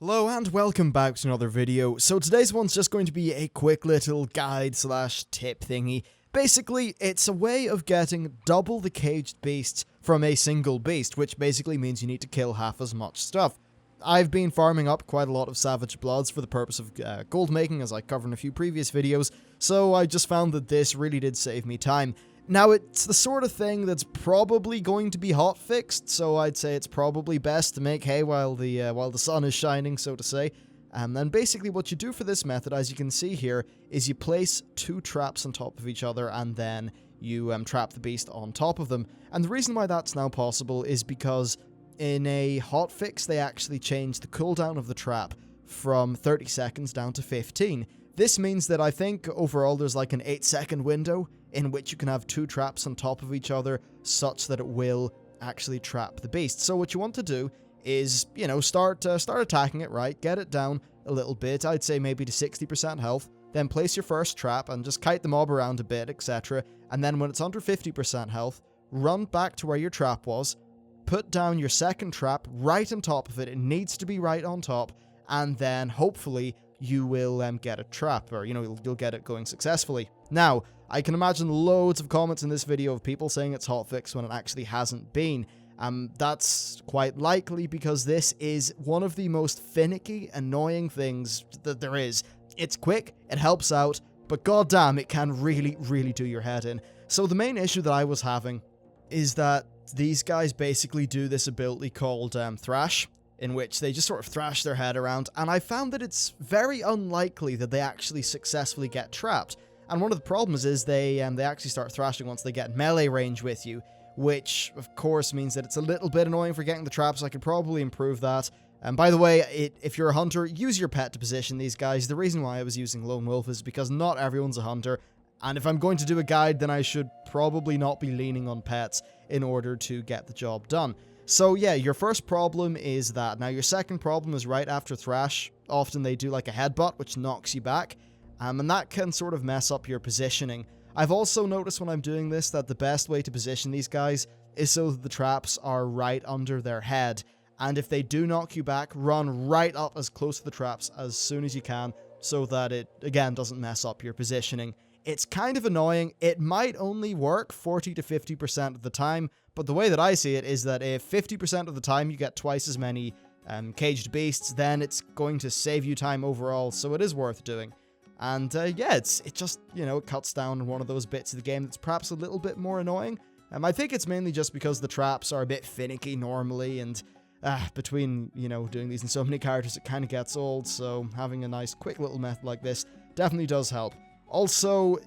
Hello and welcome back to another video. So today's one's just going to be a quick little guide slash tip thingy. Basically, it's a way of getting double the caged beasts from a single beast, which basically means you need to kill half as much stuff. I've been farming up quite a lot of Savage Bloods for the purpose of gold making, as I covered in a few previous videos, so I just found that this really did save me time. Now, it's the sort of thing that's probably going to be hotfixed, so I'd say it's probably best to make hay while the sun is shining, so to say. And basically what you do for this method, as you can see here, is you place two traps on top of each other, and then you trap the beast on top of them. And the reason why that's now possible is because in a hotfix, they actually changed the cooldown of the trap from 30 seconds down to 15. This means that I think overall there's like an 8-second window in which you can have two traps on top of each other such that it will actually trap the beast. So what you want to do is, start attacking it, right? Get it down a little bit, I'd say maybe to 60% health, then place your first trap and just kite the mob around a bit, etc. And then when it's under 50% health, run back to where your trap was, put down your second trap right on top of it. It needs to be right on top, and then hopefully you will get a trap, or you'll get it going successfully. Now, I can imagine loads of comments in this video of people saying it's hotfix when it actually hasn't been. That's quite likely because this is one of the most finicky, annoying things that there is. It's quick, it helps out, but goddamn, it can really, really do your head in. So the main issue that I was having is that these guys basically do this ability called Thrash, in which they just sort of thrash their head around, and I found that it's very unlikely that they actually successfully get trapped. And one of the problems is they actually start thrashing once they get melee range with you, which of course means that it's a little bit annoying for getting the traps. I could probably improve that. And by the way, if you're a hunter, use your pet to position these guys. The reason why I was using Lone Wolf is because not everyone's a hunter, and if I'm going to do a guide, then I should probably not be leaning on pets in order to get the job done. So yeah, your first problem is that. Now your second problem is right after Thrash. Often they do like a headbutt, which knocks you back. And that can sort of mess up your positioning. I've also noticed when I'm doing this that the best way to position these guys is so that the traps are right under their head. And if they do knock you back, run right up as close to the traps as soon as you can so that it, again, doesn't mess up your positioning. It's kind of annoying. It might only work 40 to 50% of the time, but the way that I see it is that if 50% of the time you get twice as many caged beasts, then it's going to save you time overall, so it is worth doing. And yeah, it just, it cuts down on one of those bits of the game that's perhaps a little bit more annoying. I think it's mainly just because the traps are a bit finicky normally, and between, doing these in so many characters, it kind of gets old, so having a nice quick little method like this definitely does help. Also,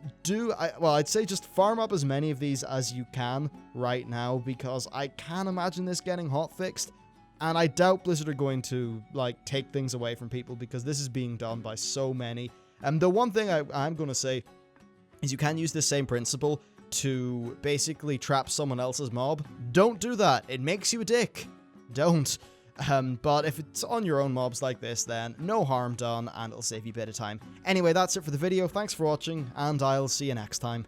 I'd say just farm up as many of these as you can right now, because I can't imagine this getting hotfixed, and I doubt Blizzard are going to, take things away from people, because this is being done by so many. And the one thing I'm going to say is you can use this same principle to basically trap someone else's mob. Don't do that. It makes you a dick. Don't. But if it's on your own mobs like this, then no harm done, and it'll save you a bit of time. Anyway, that's it for the video. Thanks for watching, and I'll see you next time.